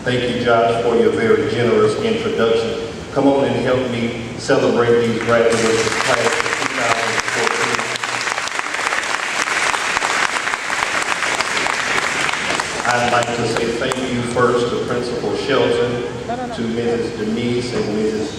Thank you, Josh, for your very generous introduction. Come on and help me celebrate these graduates of class of 2014. I'd like to say thank you first to Principal Shelton, to Mrs. Denise and Mrs.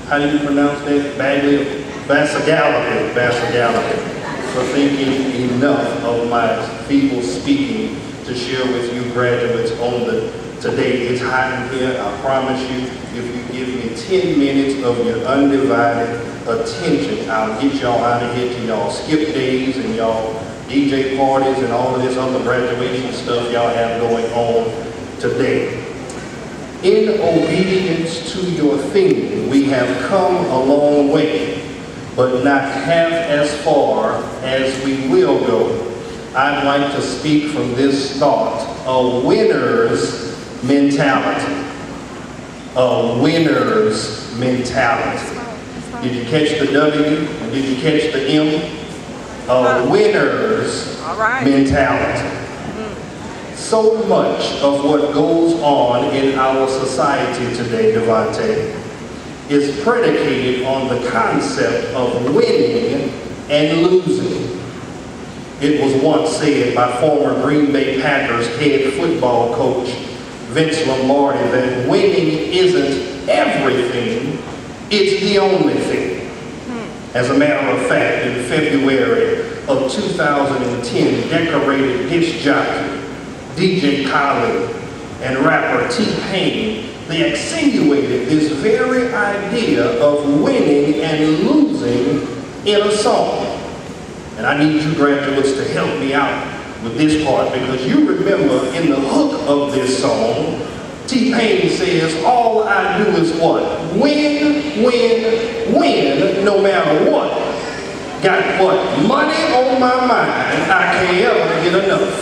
How do you pronounce that? Baccalaureate, for thinking enough of my feeble speaking to share with you graduates on today. It's hot in here. I promise you, if you give me 10 minutes of your undivided attention, I'll get y'all out of here to y'all skip days and y'all DJ parties and all of this other graduation stuff y'all have going on today. In obedience to your theme, we have come a long way, but not half as far as we will go. I'd like to speak from this thought: a winner's mentality. A winner's mentality. Did you catch the W? Did you catch the M? A winner's mentality. So much of what goes on in our society today, Devante, is predicated on the concept of winning and losing. It was once said by former Green Bay Packers head football coach Vince Lombardi that winning isn't everything, it's the only thing. As a matter of fact, in February of 2010, decorated disc jockey DJ Khaled and rapper T-Pain, they accentuated this very idea of winning and losing in a song. And I need you graduates to help me out with this part, because you remember in the hook of this song, T-Pain says, all I do is what? Win, win, win, no matter what. Got what? Money on my mind, I can't ever get enough.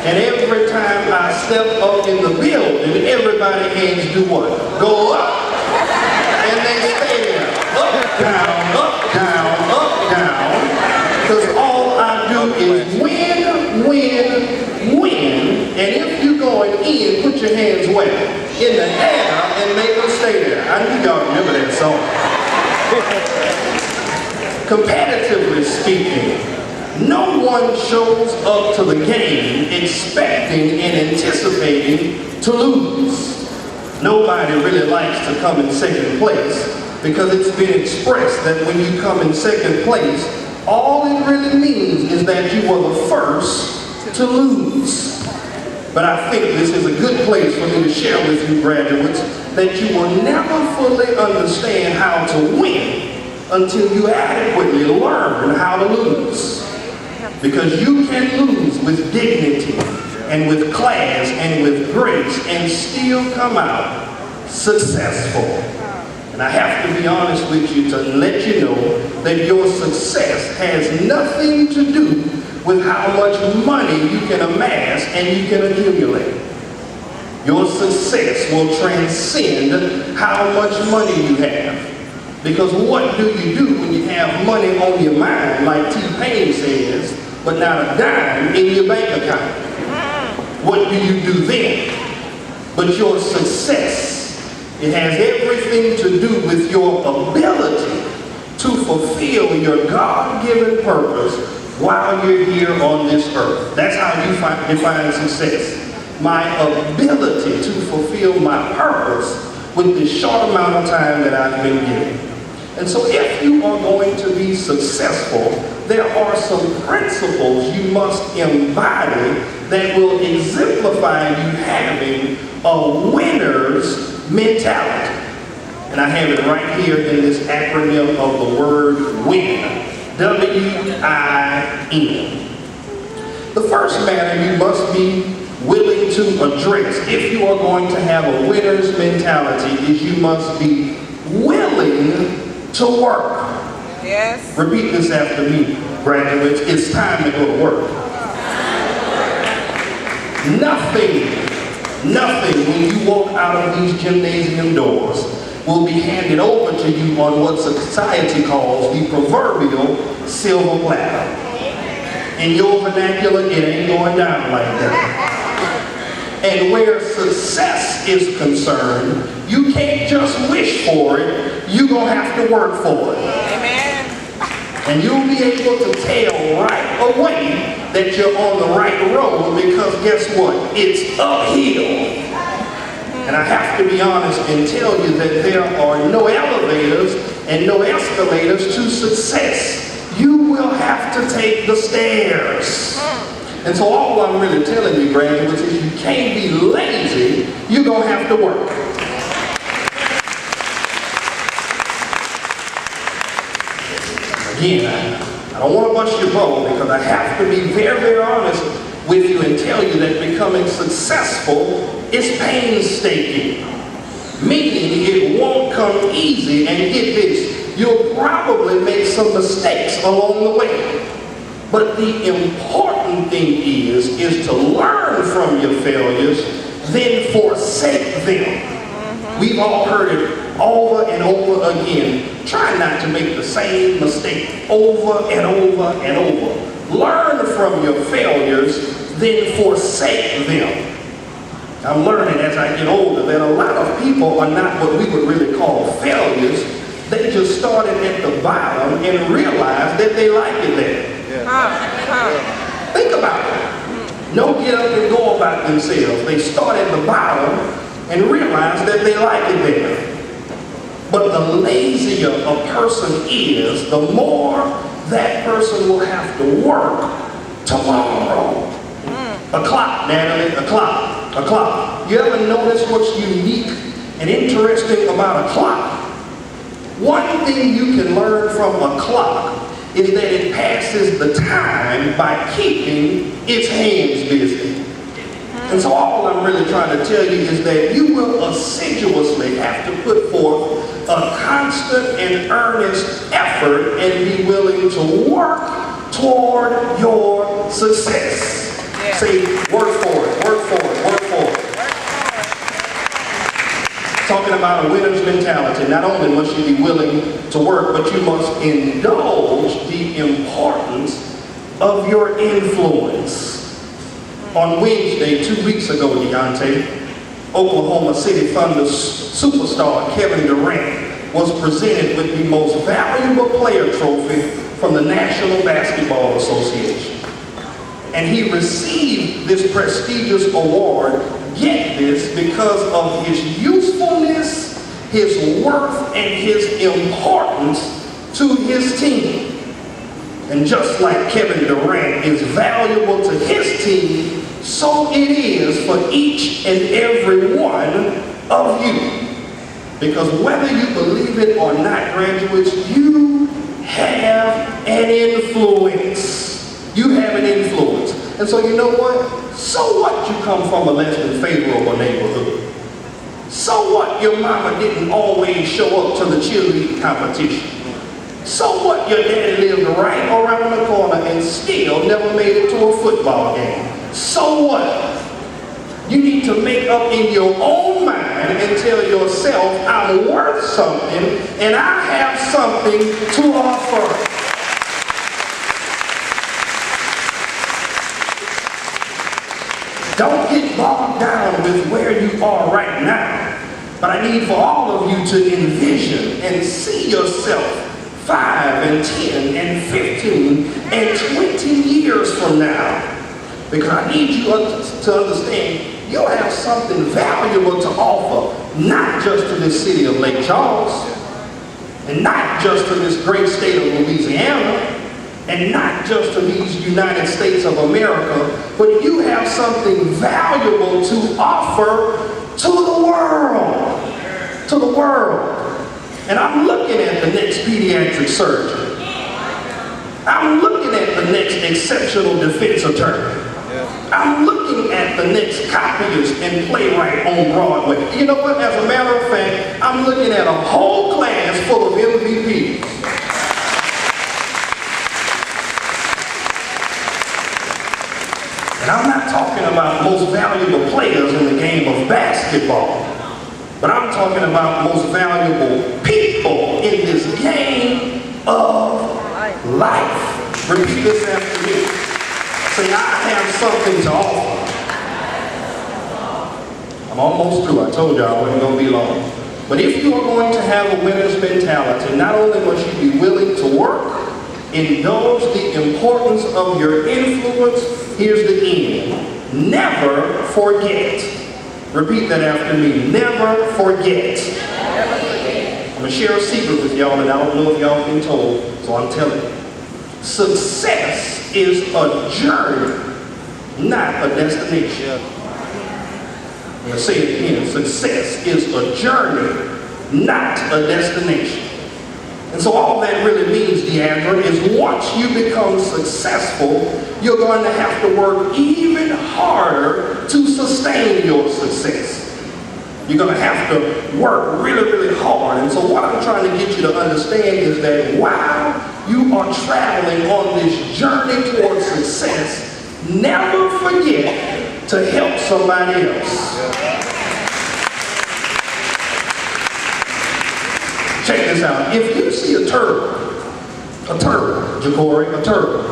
And every time I step up in the building, everybody hands do what? Go up. And they stay there. Up, down, up, down, up, down. Because all I do is win, win, win. And if you're going in, put your hands where? In the air and make them stay there. I need y'all to remember that song. Competitively speaking, no one shows up to the game expecting and anticipating to lose. Nobody really likes to come in second place, because it's been expressed that when you come in second place, all it really means is that you were the first to lose. But I think this is a good place for me to share with you graduates that you will never fully understand how to win until you adequately learn how to lose. Because you can lose with dignity and with class and with grace and still come out successful. And I have to be honest with you to let you know that your success has nothing to do with how much money you can amass and you can accumulate. Your success will transcend how much money you have. Because what do you do when you have money on your mind, like T-Pain says, but not a dime in your bank account? What do you do then? But your success, it has everything to do with your ability to fulfill your God-given purpose while you're here on this earth. That's how you define success. My ability to fulfill my purpose with the short amount of time that I've been given. And so if you are going to be successful, there are some principles you must embody that will exemplify you having a winner's mentality. And I have it right here in this acronym of the word WIN. W-I-N. The first matter you must be willing to address if you are going to have a winner's mentality is you must be willing to work. Yes. Repeat this after me, graduates. It's time to go to work. Nothing when you walk out of these gymnasium doors will be handed over to you on what society calls the proverbial silver platter. In your vernacular, it ain't going down like that. And where success is concerned, you can't just wish for it, you're going to have to work for it. Amen. And you'll be able to tell right away that you're on the right road, because guess what? It's uphill. And I have to be honest and tell you that there are no elevators and no escalators to success. You will have to take the stairs. And so all I'm really telling you, graduates, is you can't be lazy. You're going to have to work. Again, I don't want to bust your bubble, because I have to be very, very honest with you and tell you that becoming successful is painstaking. Meaning it won't come easy, and get this, you'll probably make some mistakes along the way. But the important thing is to learn from your failures, then forsake them. We've all heard it over and over again. Try not to make the same mistake over and over and over. Learn from your failures, then forsake them. I'm learning as I get older that a lot of people are not what we would really call failures. They just started at the bottom and realized that they like it there. Think about it. No get up and go about themselves. They start at the bottom and realize that they like it there. But the lazier a person is, the more that person will have to work tomorrow. A clock, Natalie, a clock, a clock. You ever notice what's unique and interesting about a clock? One thing you can learn from a clock is that it passes the time by keeping its hands busy. And so all I'm really trying to tell you is that you will assiduously have to put forth a constant and earnest effort and be willing to work toward your success. Yeah. Say, work for it, work for it, work for it. Talking about a winner's mentality, not only must you be willing to work, but you must indulge the importance of your influence. On Wednesday, 2 weeks ago, Deontay, Oklahoma City Thunder superstar Kevin Durant was presented with the most valuable player trophy from the National Basketball Association. And he received this prestigious award, get this, because of his usefulness, his worth, and his importance to his team. And just like Kevin Durant is valuable to his team, so it is for each and every one of you. Because whether you believe it or not, graduates, you have an influence. You have an influence. And so you know what? So what you come from a less than favorable neighborhood? So what your mama didn't always show up to the cheerleading competition? So what your daddy lived right around the corner and still never made it to a football game? So what? You need to make up in your own mind and tell yourself, I'm worth something and I have something to offer. Don't get bogged down with where you are right now. But I need for all of you to envision and see yourself 5 and 10 and 15 and 20 years from now. Because I need you to understand you'll have something valuable to offer, not just to this city of Lake Charles, and not just to this great state of Louisiana, and not just to these United States of America, but you have something valuable to offer to the world. To the world. And I'm looking at the next pediatric surgeon. I'm looking at the next exceptional defense attorney. I'm looking at the next copyist and playwright on Broadway. You know what? As a matter of fact, I'm looking at a whole class full of MVPs. And I'm not talking about most valuable players in the game of basketball, but I'm talking about most valuable people in this game of life. Repeat this after me. Say, I have something to offer. I'm almost through. I told you I wasn't going to be long. But if you are going to have a winner's mentality, not only must you be willing to work, indulge the importance of your influence, here's the end. Never forget. Repeat that after me. Never forget. I'm going to share a secret with y'all, and I don't know if y'all been told, so I'm telling you. Success is a journey, not a destination. I'm going to say it again. Success is a journey, not a destination. And so all that really means, Deandra, is once you become successful, you're going to have to work even harder to sustain your success. You're going to have to work really, really hard. And so what I'm trying to get you to understand is that while you are traveling on this journey towards success, never forget to help somebody else. Check this out. If you see a turtle, Ja'Cory, a turtle,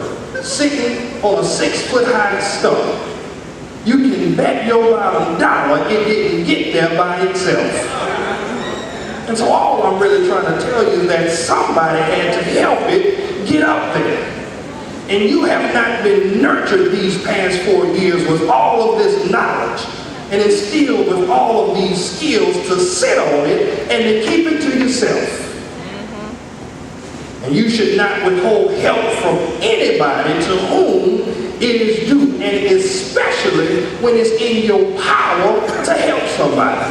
sitting on a 6-foot-high stump, you can bet your bottom dollar it didn't get there by itself. And so all I'm really trying to tell you is that somebody had to help it get up there. And you have not been nurtured these past 4 years with all of this knowledge and instilled with all of these skills to sit on it and to keep it to yourself. And you should not withhold help from anybody to whom it is due, and especially when it's in your power to help somebody.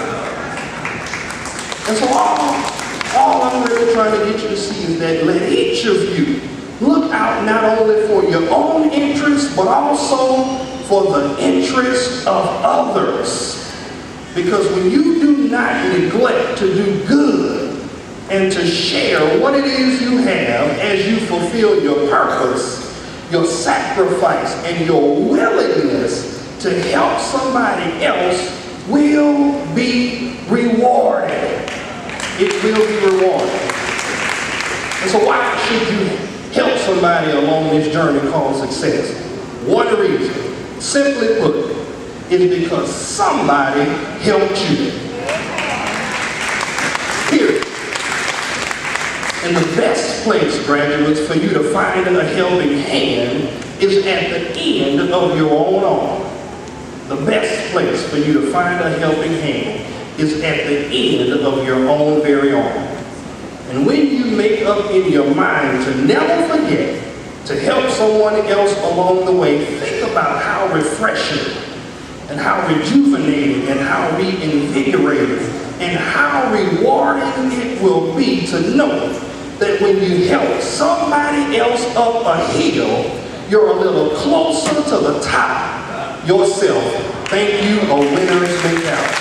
And so all I'm really trying to get you to see is that let each of you look out not only for your own interests, but also for the interest of others. Because when you do not neglect to do good and to share what it is you have as you fulfill your purpose, your sacrifice and your willingness to help somebody else will be rewarded. It will be rewarded. And so why should you help somebody along this journey called success? One reason, simply put, is because somebody helped you. Period. And the best place, graduates, for you to find a helping hand is at the end of your own arm. The best place for you to find a helping hand is at the end of your own very arm. And when you make up in your mind to never forget to help someone else along the way, think about how refreshing and how rejuvenating and how reinvigorating and how rewarding it will be to know that when you help somebody else up a hill, you're a little closer to the top yourself. Thank you, a winner's mentality.